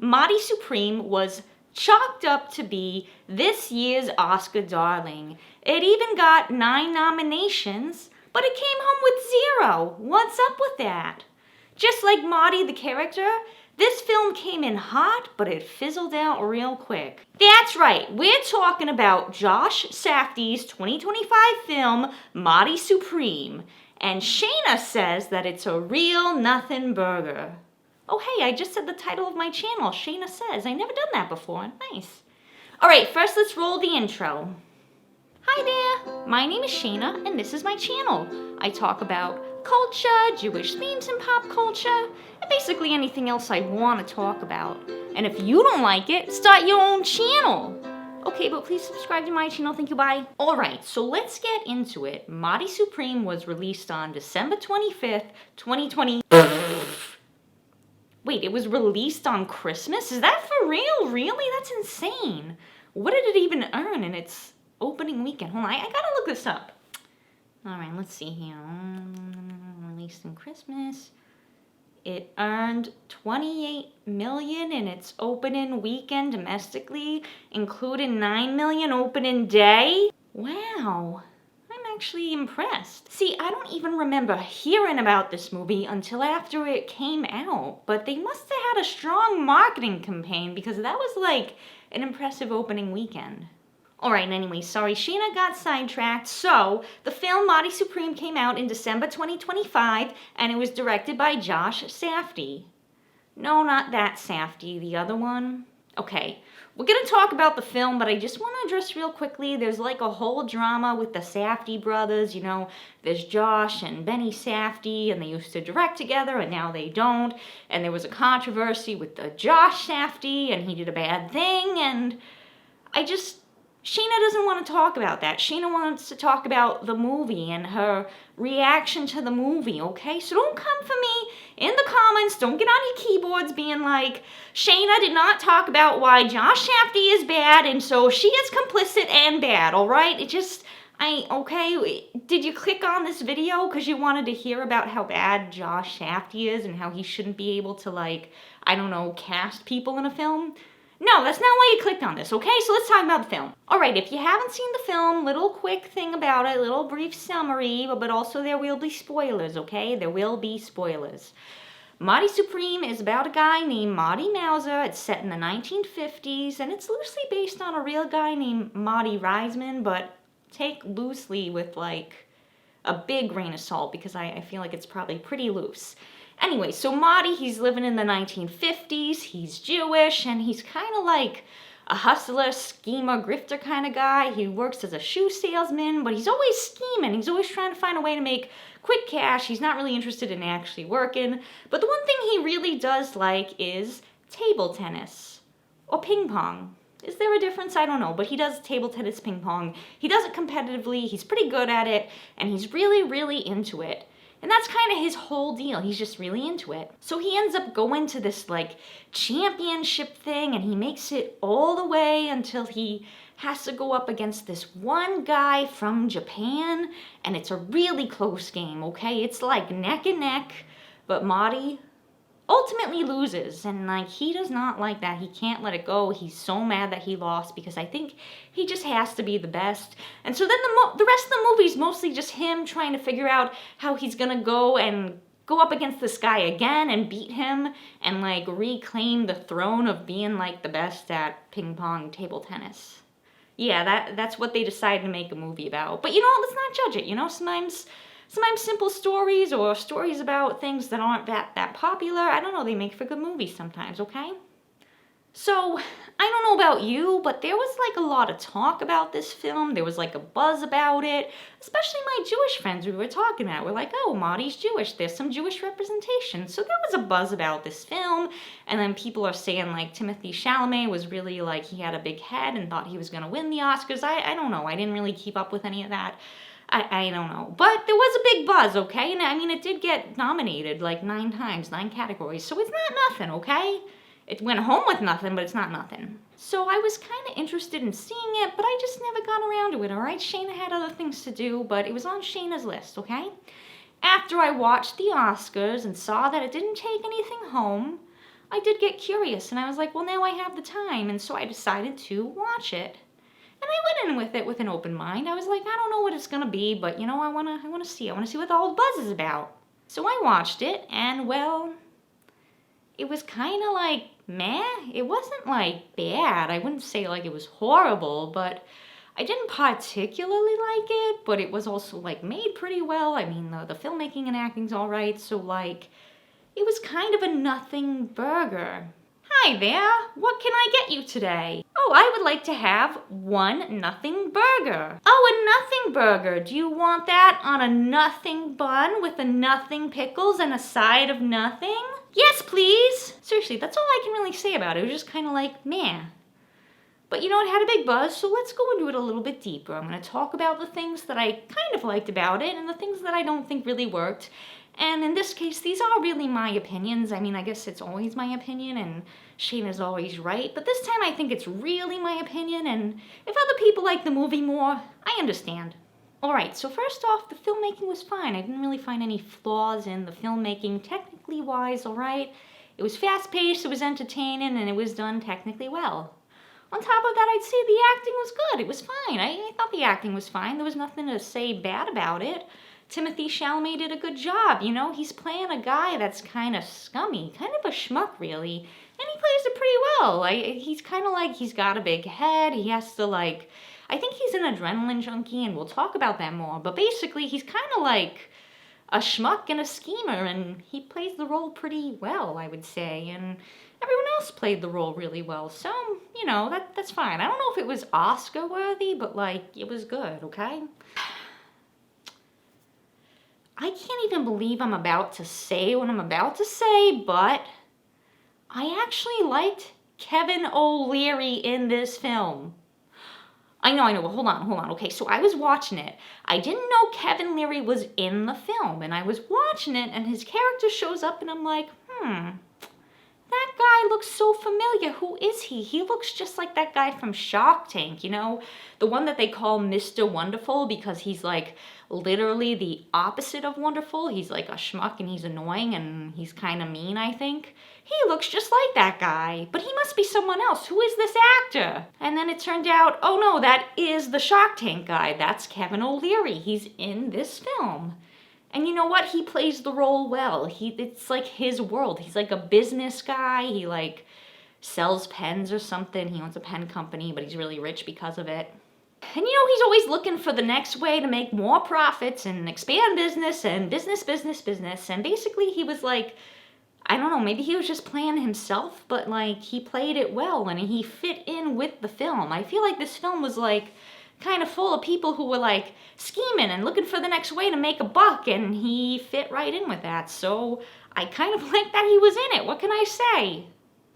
Marty Supreme was chalked up to be this year's Oscar darling. It even got 9 nominations, but it came home with 0. What's up with that? Just like Marty the character, this film came in hot, but it fizzled out real quick. That's right, we're talking about Josh Safdie's 2025 film, Marty Supreme. And Shayna says that it's a real nothing burger. Oh hey, I just said the title of my channel, Shayna Says. I never done that before, nice. Alright, first let's roll the intro. Hi there, my name is Shayna and this is my channel. I talk about culture, Jewish themes and pop culture, and basically anything else I want to talk about. And if you don't like it, start your own channel. Okay, but please subscribe to my channel, thank you, bye. Alright, so let's get into it. Marty Supreme was released on December 25th, 2020. Wait, it was released on Christmas? Is that for real? Really? That's insane. What did it even earn in its opening weekend? Hold on, I gotta look this up. Alright, let's see here. Released in Christmas. It earned $28 million in its opening weekend domestically, including $9 million opening day. Wow, I'm actually impressed. See, I don't even remember hearing about this movie until after it came out, but they must have had a strong marketing campaign because that was like an impressive opening weekend. Alright, anyway, sorry, Shayna got sidetracked. So, the film Marty Supreme came out in December 2025, and it was directed by Josh Safdie. No, not that Safdie, the other one. Okay, we're gonna talk about the film, but I just want to address real quickly, there's like a whole drama with the Safdie brothers, you know, there's Josh and Benny Safdie, and they used to direct together, and now they don't, and there was a controversy with the Josh Safdie, and he did a bad thing, and Shayna doesn't want to talk about that. Shayna wants to talk about the movie and her reaction to the movie, okay? So don't come for me in the comments. Don't get on your keyboards being like, Shayna did not talk about why Josh Safdie is bad, and so she is complicit and bad, all right? Okay? Did you click on this video because you wanted to hear about how bad Josh Safdie is and how he shouldn't be able to, like, I don't know, cast people in a film? No, that's not why you clicked on this, okay? So let's talk about the film. Alright, if you haven't seen the film, little quick thing about it, little brief summary, but also there will be spoilers, okay? There will be spoilers. Marty Supreme is about a guy named Marty Mauser. It's set in the 1950s, and it's loosely based on a real guy named Marty Reisman, but take loosely with, like, a big grain of salt, because I feel like it's probably pretty loose. Anyway, so Marty, he's living in the 1950s, he's Jewish, and he's kind of like a hustler, schemer, grifter kind of guy. He works as a shoe salesman, but he's always scheming. He's always trying to find a way to make quick cash. He's not really interested in actually working. But the one thing he really does like is table tennis or ping pong. Is there a difference? I don't know, but he does table tennis, ping pong. He does it competitively, he's pretty good at it, and he's really, really into it. And that's kind of his whole deal. He's just really into it. So he ends up going to this like championship thing, and he makes it all the way until he has to go up against this one guy from Japan, and it's a really close game, okay? It's like neck and neck, but Marty ultimately loses, and like he does not like that. He can't let it go. He's so mad that he lost because I think he just has to be the best. And so then the rest of the movie is mostly just him trying to figure out how he's gonna go up against this guy again and beat him and like reclaim the throne of being like the best at ping pong table tennis. Yeah, that's what they decided to make a movie about. But you know, let's not judge it, you know, sometimes simple stories or stories about things that aren't that popular, I don't know, they make for good movies sometimes, okay? So, I don't know about you, but there was like a lot of talk about this film. There was like a buzz about it, especially my Jewish friends we were talking about. We're like, oh, Marty's Jewish, there's some Jewish representation. So there was a buzz about this film, and then people are saying like Timothée Chalamet was really like, he had a big head and thought he was gonna win the Oscars. I don't know, I didn't really keep up with any of that. I don't know. But there was a big buzz, okay? And I mean, it did get nominated like 9 times, 9 categories. So it's not nothing, okay? It went home with nothing, but it's not nothing. So I was kind of interested in seeing it, but I just never got around to it, all right? Shayna had other things to do, but it was on Shayna's list, okay? After I watched the Oscars and saw that it didn't take anything home, I did get curious, and I was like, well, now I have the time, and so I decided to watch it. And I went in with it with an open mind. I was like, I don't know what it's gonna be, but you know, I wanna see. I wanna see what the whole buzz is about. So I watched it, and well, it was kind of like meh. It wasn't like bad. I wouldn't say like it was horrible, but I didn't particularly like it. But it was also like made pretty well. I mean, the filmmaking and acting's all right. So like, it was kind of a nothing burger. Hi there, what can I get you today? Oh, I would like to have one nothing burger. Oh, a nothing burger. Do you want that on a nothing bun with a nothing pickles and a side of nothing? Yes, please. Seriously, that's all I can really say about it. It was just kind of like, meh. But you know, it had a big buzz, so let's go into it a little bit deeper. I'm going to talk about the things that I kind of liked about it and the things that I don't think really worked. And in this case, these are really my opinions. I mean, I guess it's always my opinion, and Shayna's always right. But this time I think it's really my opinion, and if other people like the movie more, I understand. Alright, so first off, the filmmaking was fine. I didn't really find any flaws in the filmmaking, technically wise, alright? It was fast-paced, it was entertaining, and it was done technically well. On top of that, I'd say the acting was good. It was fine. I thought the acting was fine. There was nothing to say bad about it. Timothy Chalamet did a good job, you know? He's playing a guy that's kind of scummy, kind of a schmuck, really. And he plays it pretty well. He's kind of like, he's got a big head. He has to, like, I think he's an adrenaline junkie, and we'll talk about that more. But basically, he's kind of like a schmuck and a schemer, and he plays the role pretty well, I would say. And everyone else played the role really well. So, you know, that's fine. I don't know if it was Oscar-worthy, but, like, it was good, okay? I can't even believe I'm about to say what I'm about to say, but I actually liked Kevin O'Leary in this film. I know, well, hold on. Okay, so I was watching it. I didn't know Kevin Leary was in the film, and I was watching it, and his character shows up, and I'm like, that guy looks so familiar. Who is he? He looks just like that guy from Shark Tank, you know? The one that they call Mr. Wonderful because he's like literally the opposite of wonderful. He's like a schmuck and he's annoying and he's kind of mean, I think. He looks just like that guy, but he must be someone else. Who is this actor? And then it turned out, oh no, that is the Shark Tank guy. That's Kevin O'Leary. He's in this film. And you know what? He plays the role well. It's like his world. He's like a business guy. He like sells pens or something. He owns a pen company, but he's really rich because of it. And you know, he's always looking for the next way to make more profits and expand business and business. And basically he was like, I don't know, maybe he was just playing himself, but like he played it well and he fit in with the film. I feel like this film was like kind of full of people who were like scheming and looking for the next way to make a buck, and he fit right in with that. So I kind of like that he was in it. What can I say?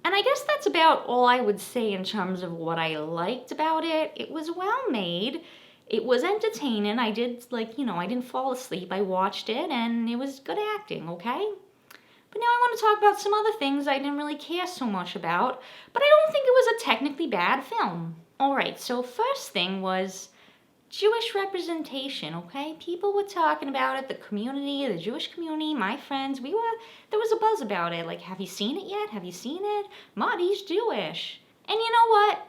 And I guess that's about all I would say in terms of what I liked about it. It was well made. It was entertaining. I did, like, you know, I didn't fall asleep. I watched it, and it was good acting, okay? But now I want to talk about some other things I didn't really care so much about, but I don't think it was a technically bad film. Alright, so first thing was Jewish representation, okay? People were talking about it, the community, the Jewish community, my friends, there was a buzz about it. Like, have you seen it yet? Have you seen it? Marty's Jewish. And you know what?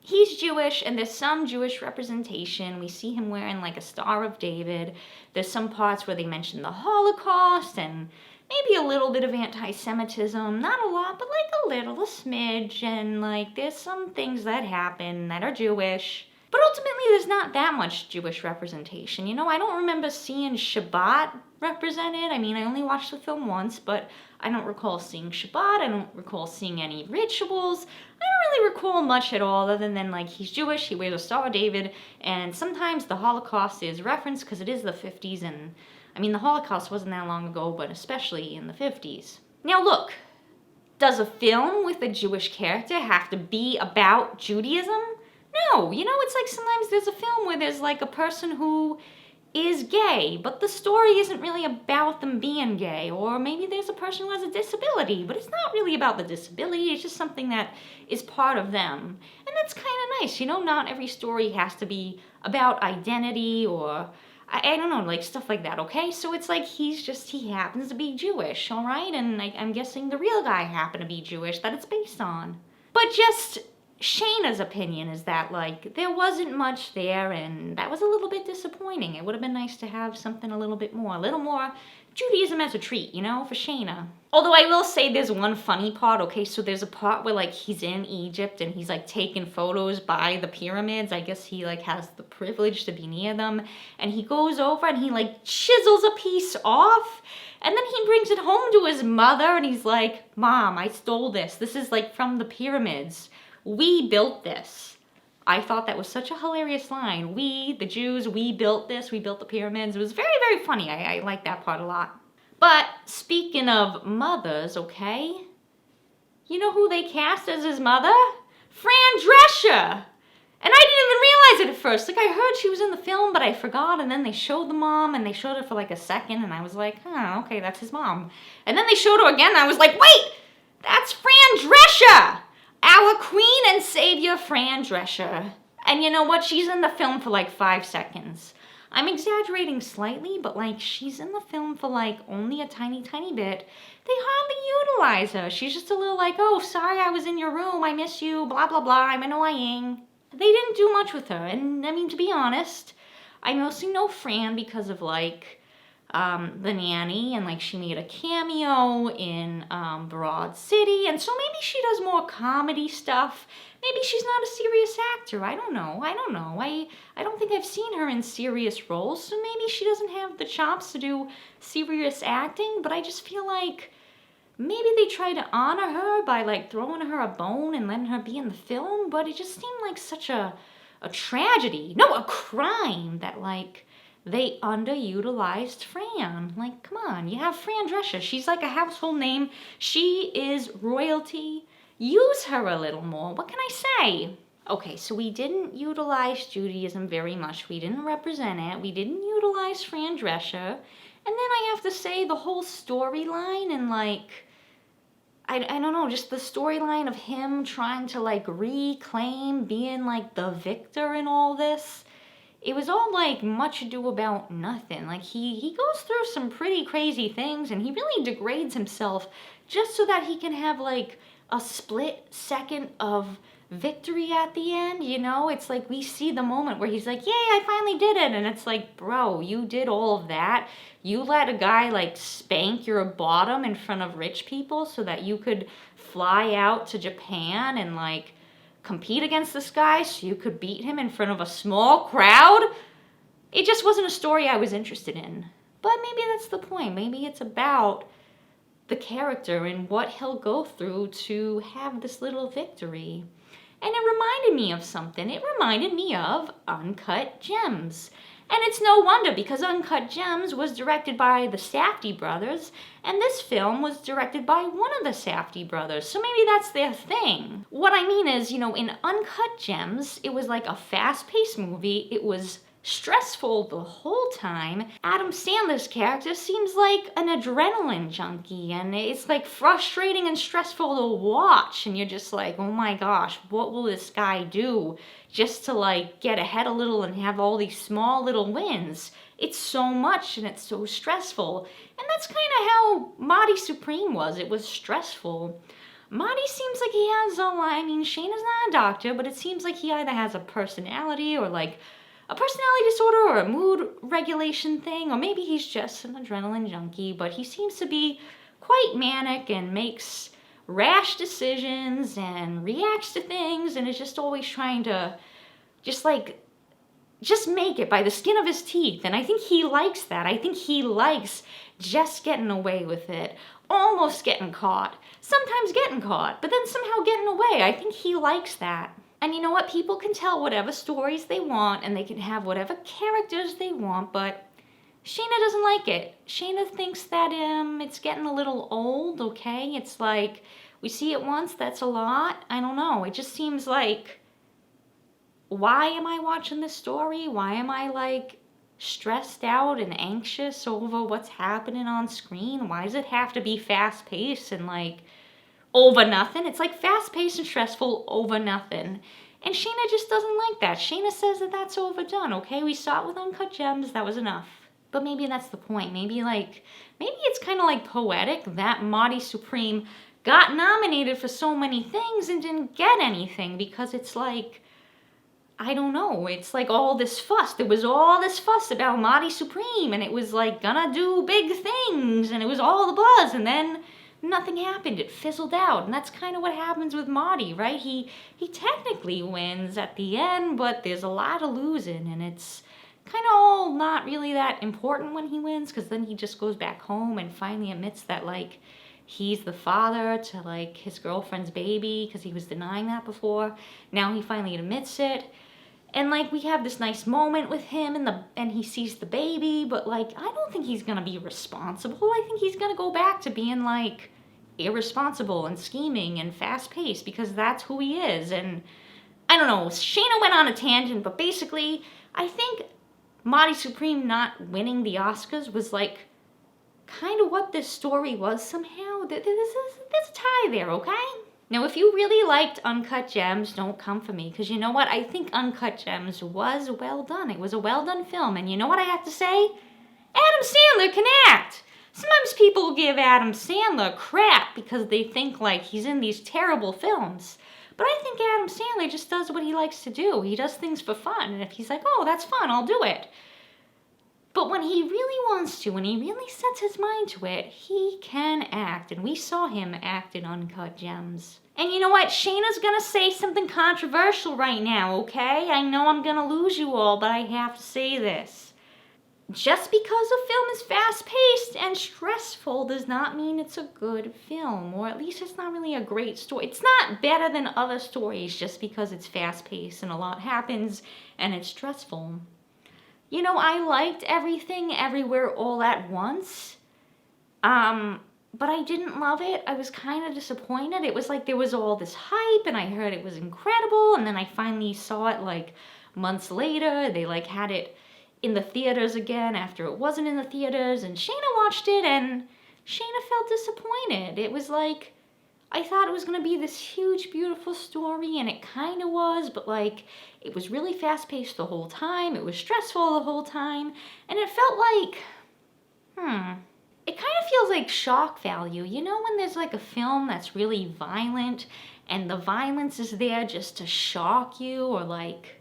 He's Jewish, and there's some Jewish representation. We see him wearing, like, a Star of David. There's some parts where they mention the Holocaust, and maybe a little bit of anti-Semitism. Not a lot, but like a little, a smidge. And like there's some things that happen that are Jewish. But ultimately there's not that much Jewish representation. You know, I don't remember seeing Shabbat represented. I mean, I only watched the film once, but I don't recall seeing Shabbat. I don't recall seeing any rituals. I don't really recall much at all other than like he's Jewish, he wears a Star of David, and sometimes the Holocaust is referenced because it is the 50s, and I mean, the Holocaust wasn't that long ago, but especially in the 50s. Now look, does a film with a Jewish character have to be about Judaism? No, you know, it's like sometimes there's a film where there's like a person who is gay, but the story isn't really about them being gay, or maybe there's a person who has a disability, but it's not really about the disability, it's just something that is part of them. And that's kind of nice, you know, not every story has to be about identity or I don't know, like stuff like that, okay? So it's like he happens to be Jewish, all right? And I'm guessing the real guy happened to be Jewish that it's based on. But just Shayna's opinion is that, like, there wasn't much there, and that was a little bit disappointing. It would have been nice to have something a little more Judaism as a treat, you know, for Shayna. Although I will say there's one funny part, okay? So there's a part where, like, he's in Egypt and he's, like, taking photos by the pyramids. I guess he, like, has the privilege to be near them. And he goes over and he, like, chisels a piece off. And then he brings it home to his mother and he's like, Mom, I stole this. This is, like, from the pyramids. We built this. I thought that was such a hilarious line. We, the Jews, we built this. We built the pyramids. It was very, very funny. I like that part a lot. But speaking of mothers, okay? You know who they cast as his mother? Fran Drescher! And I didn't even realize it at first. Like, I heard she was in the film, but I forgot. And then they showed the mom, and they showed her for like a second. And I was like, oh, okay, that's his mom. And then they showed her again, and I was like, wait! That's Fran Drescher! Our queen and savior, Fran Drescher. And you know what? She's in the film for like 5 seconds. I'm exaggerating slightly, but like she's in the film for like only a tiny, tiny bit. They hardly utilize her. She's just a little like, oh, sorry I was in your room. I miss you. Blah, blah, blah. I'm annoying. They didn't do much with her. And I mean, to be honest, I mostly know Fran because of like the nanny, and like she made a cameo in Broad City, and so maybe she does more comedy stuff. Maybe she's not a serious actor. I don't know. I don't think I've seen her in serious roles, so maybe she doesn't have the chops to do serious acting, but I just feel like maybe they try to honor her by like throwing her a bone and letting her be in the film, but it just seemed like such a tragedy. No, a crime that like they underutilized Fran. Like, come on, you have Fran Drescher. She's like a household name. She is royalty. Use her a little more. What can I say? Okay, so we didn't utilize Judaism very much. We didn't represent it. We didn't utilize Fran Drescher. And then I have to say the whole storyline and like, I don't know, just the storyline of him trying to like reclaim being like the victor in all this. It was all like much ado about nothing. Like he goes through some pretty crazy things and he really degrades himself just so that he can have like a split second of victory at the end, you know? It's like we see the moment where he's like, yay, I finally did it. And it's like, bro, you did all of that. You let a guy like spank your bottom in front of rich people so that you could fly out to Japan and like compete against this guy so you could beat him in front of a small crowd. It just wasn't a story I was interested in. But maybe that's the point. Maybe it's about the character and what he'll go through to have this little victory. And it reminded me of something. It reminded me of Uncut Gems. And it's no wonder because Uncut Gems was directed by the Safdie brothers, and this film was directed by one of the Safdie brothers. So maybe that's their thing. What I mean is, you know, in Uncut Gems, it was like a fast-paced movie. It was stressful the whole time. Adam Sandler's character seems like an adrenaline junkie, and it's like frustrating and stressful to watch, and you're just like, oh my gosh, what will this guy do just to like get ahead a little and have all these small little wins? It's so much and it's so stressful. And that's kind of how Marty Supreme was. It was stressful. Marty seems like he has I mean, Shayna's not a doctor, but it seems like he either has a personality or like a personality disorder or a mood regulation thing, or maybe he's just an adrenaline junkie, but he seems to be quite manic and makes rash decisions and reacts to things and is just always trying to just make it by the skin of his teeth. And I think he likes that. I think he likes just getting away with it, almost getting caught, sometimes getting caught, but then somehow getting away. I think he likes that. And you know what? People can tell whatever stories they want and they can have whatever characters they want, but Shayna doesn't like it. Shayna thinks that it's getting a little old, okay? It's like, we see it once, that's a lot. I don't know. It just seems like, why am I watching this story? Why am I like stressed out and anxious over what's happening on screen? Why does it have to be fast-paced and like over nothing? It's like fast-paced and stressful over nothing. And And Shayna just doesn't like that. Shayna says that that's overdone, okay? We saw it with Uncut Gems, that was enough. But maybe that's the point. Maybe it's kind of like poetic that Marty Supreme got nominated for so many things and didn't get anything because it's like, I don't know, it's like all this fuss. There was all this fuss about Marty Supreme and it was like gonna do big things and it was all the buzz and then nothing happened. It fizzled out. And that's kind of what happens with Marty, right? He technically wins at the end, but there's a lot of losing and it's kind of all not really that important when he wins because then he just goes back home and finally admits that like he's the father to like his girlfriend's baby because he was denying that before. Now he finally admits it. And like we have this nice moment with him and he sees the baby, but like I don't think he's gonna be responsible. I think he's gonna go back to being like irresponsible and scheming and fast paced because that's who he is. And I don't know, Shayna went on a tangent, but basically I think Marty Supreme not winning the Oscars was like kind of what this story was somehow. There's a tie there, okay? Now, if you really liked Uncut Gems, don't come for me, because you know what? I think Uncut Gems was well done. It was a well done film, and you know what I have to say? Adam Sandler can act! Sometimes people give Adam Sandler crap because they think like he's in these terrible films. But I think Adam Sandler just does what he likes to do. He does things for fun, and if he's like, oh, that's fun, I'll do it. But when he really wants to, when he really sets his mind to it, he can act. And we saw him act in Uncut Gems. And you know what? Shayna's gonna say something controversial right now, okay? I know I'm gonna lose you all, but I have to say this. Just because a film is fast-paced and stressful does not mean it's a good film. Or at least it's not really a great story. It's not better than other stories just because it's fast-paced and a lot happens and it's stressful. You know, I liked Everything Everywhere All at Once, but I didn't love it. I was kind of disappointed. It was like there was all this hype, and I heard it was incredible, and then I finally saw it like months later. They like had it in the theaters again after it wasn't in the theaters, and Shayna watched it, and Shayna felt disappointed. It was like, I thought it was going to be this huge, beautiful story, and it kind of was, but like, it was really fast-paced the whole time, it was stressful the whole time, and it felt like, it kind of feels like shock value. You know when there's like a film that's really violent, and the violence is there just to shock you, or like,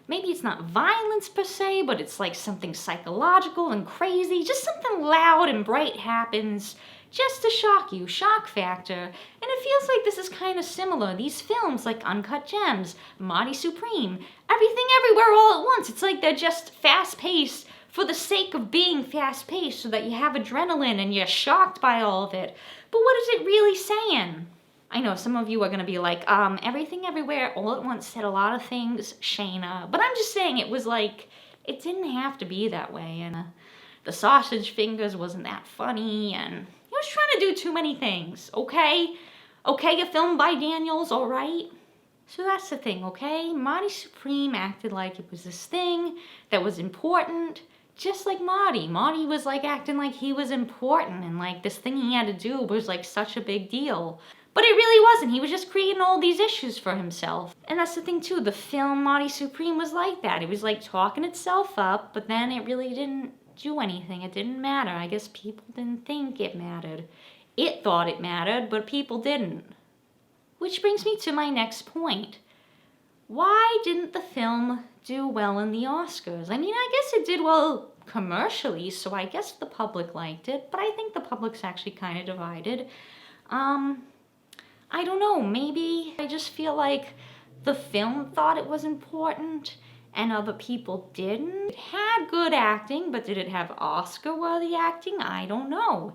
maybe it's not violence per se, but it's like something psychological and crazy, just something loud and bright happens, just to shock you, shock factor. And it feels like this is kind of similar. These films like Uncut Gems, Marty Supreme, Everything Everywhere All at Once, it's like they're just fast-paced for the sake of being fast-paced so that you have adrenaline and you're shocked by all of it. But what is it really saying? I know some of you are going to be like, Everything Everywhere All at Once said a lot of things, Shayna. But I'm just saying it was like, it didn't have to be that way. And the sausage fingers wasn't that funny, and he was trying to do too many things, okay? Okay, a film by Daniels, all right? So that's the thing, okay? Marty Supreme acted like it was this thing that was important, just like Marty. Marty was like acting like he was important, and like this thing he had to do was like such a big deal. But it really wasn't. He was just creating all these issues for himself. And that's the thing too, the film Marty Supreme was like that. It was like talking itself up, but then it really didn't do anything. It didn't matter. I guess people didn't think it mattered. It thought it mattered, but people didn't. Which brings me to my next point. Why didn't the film do well in the Oscars? I mean, I guess it did well commercially, so I guess the public liked it, but I think the public's actually kind of divided. I don't know, maybe I just feel like the film thought it was important and other people didn't. It had good acting, but did it have Oscar-worthy acting? I don't know.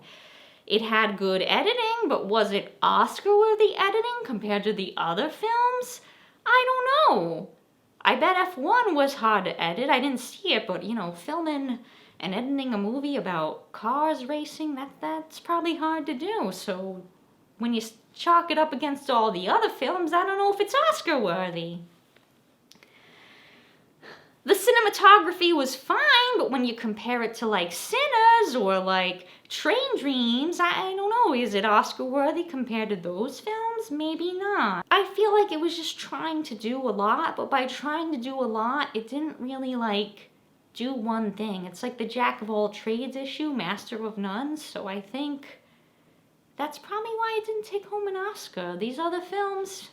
It had good editing, but was it Oscar-worthy editing compared to the other films? I don't know. I bet F1 was hard to edit. I didn't see it, but you know, filming and editing a movie about cars racing, that's probably hard to do. So when you chalk it up against all the other films, I don't know if it's Oscar-worthy. The cinematography was fine, but when you compare it to like Sinners or like Train Dreams, I don't know, is it Oscar worthy compared to those films? Maybe not. I feel like it was just trying to do a lot, but by trying to do a lot, it didn't really like do one thing. It's like the jack of all trades issue, master of none, so I think that's probably why it didn't take home an Oscar. These other films,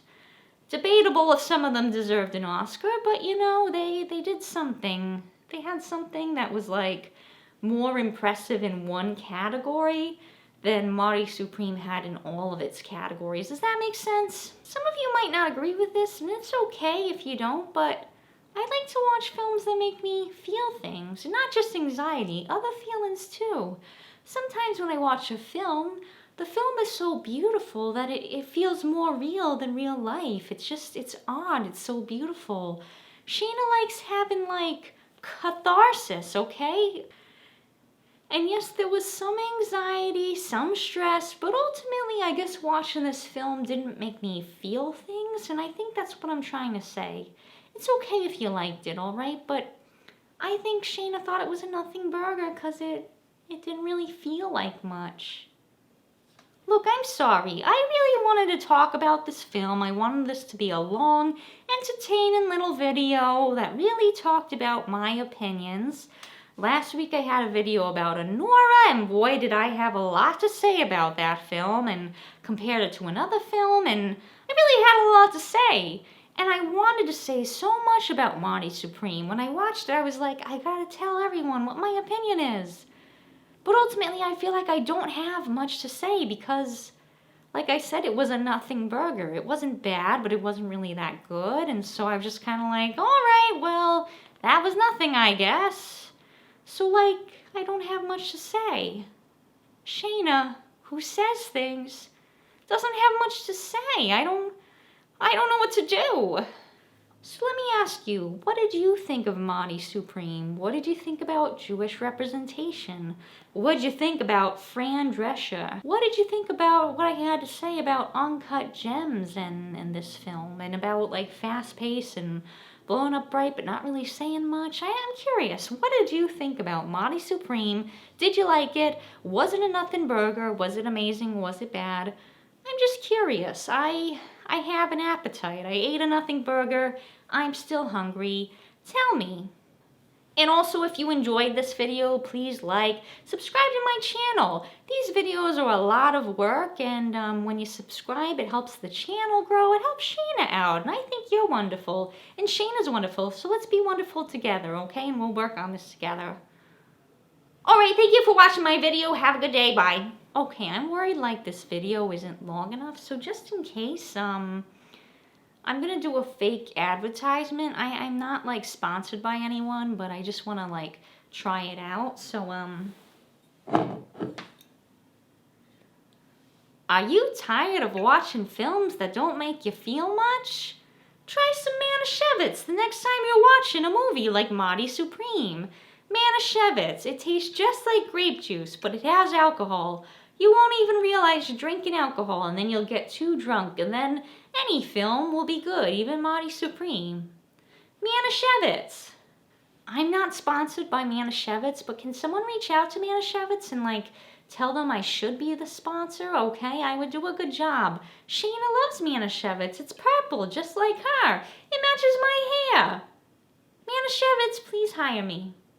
debatable if some of them deserved an Oscar, but you know, they did something. They had something that was like more impressive in one category than Marty Supreme had in all of its categories. Does that make sense? Some of you might not agree with this, and it's okay if you don't, but I like to watch films that make me feel things, and not just anxiety, other feelings too. Sometimes when I watch a film, the film is so beautiful that it feels more real than real life. It's odd, it's so beautiful. Shayna likes having like catharsis, okay? And yes, there was some anxiety, some stress, but ultimately I guess watching this film didn't make me feel things, and I think that's what I'm trying to say. It's okay if you liked it, alright? But I think Shayna thought it was a nothing burger because it didn't really feel like much. Look, I'm sorry. I really wanted to talk about this film. I wanted this to be a long, entertaining little video that really talked about my opinions. Last week I had a video about Anora, and boy did I have a lot to say about that film, and compared it to another film, and I really had a lot to say. And I wanted to say so much about Marty Supreme. When I watched it, I was like, I gotta tell everyone what my opinion is. But ultimately, I feel like I don't have much to say because, like I said, it was a nothing burger. It wasn't bad, but it wasn't really that good, and so I was just kind of like, alright, well, that was nothing, I guess. So, like, I don't have much to say. Shayna, who says things, doesn't have much to say. I don't know what to do. So let me ask you, what did you think of Marty Supreme? What did you think about Jewish representation? What did you think about Fran Drescher? What did you think about what I had to say about uncut gems in this film? And about, like, fast pace and blowing up bright but not really saying much? I am curious. What did you think about Marty Supreme? Did you like it? Was it a nothing burger? Was it amazing? Was it bad? I'm just curious. I have an appetite. I ate a nothing burger. I'm still hungry. Tell me. And also, if you enjoyed this video, please like, subscribe to my channel. These videos are a lot of work, and when you subscribe, it helps the channel grow. It helps Shayna out, and I think you're wonderful. And Shayna's wonderful, so let's be wonderful together, okay? And we'll work on this together. Alright, thank you for watching my video. Have a good day. Bye. Okay, I'm worried like this video isn't long enough, so just in case, I'm gonna do a fake advertisement. I'm not like sponsored by anyone, but I just wanna like try it out. So, are you tired of watching films that don't make you feel much? Try some Manischewitz the next time you're watching a movie like Marty Supreme. Manischewitz, it tastes just like grape juice, but it has alcohol. You won't even realize you're drinking alcohol, and then you'll get too drunk, and then any film will be good, even Marty Supreme. Manischewitz. I'm not sponsored by Manischewitz, but can someone reach out to Manischewitz and, like, tell them I should be the sponsor? Okay, I would do a good job. Shayna loves Manischewitz. It's purple, just like her. It matches my hair. Manischewitz, please hire me.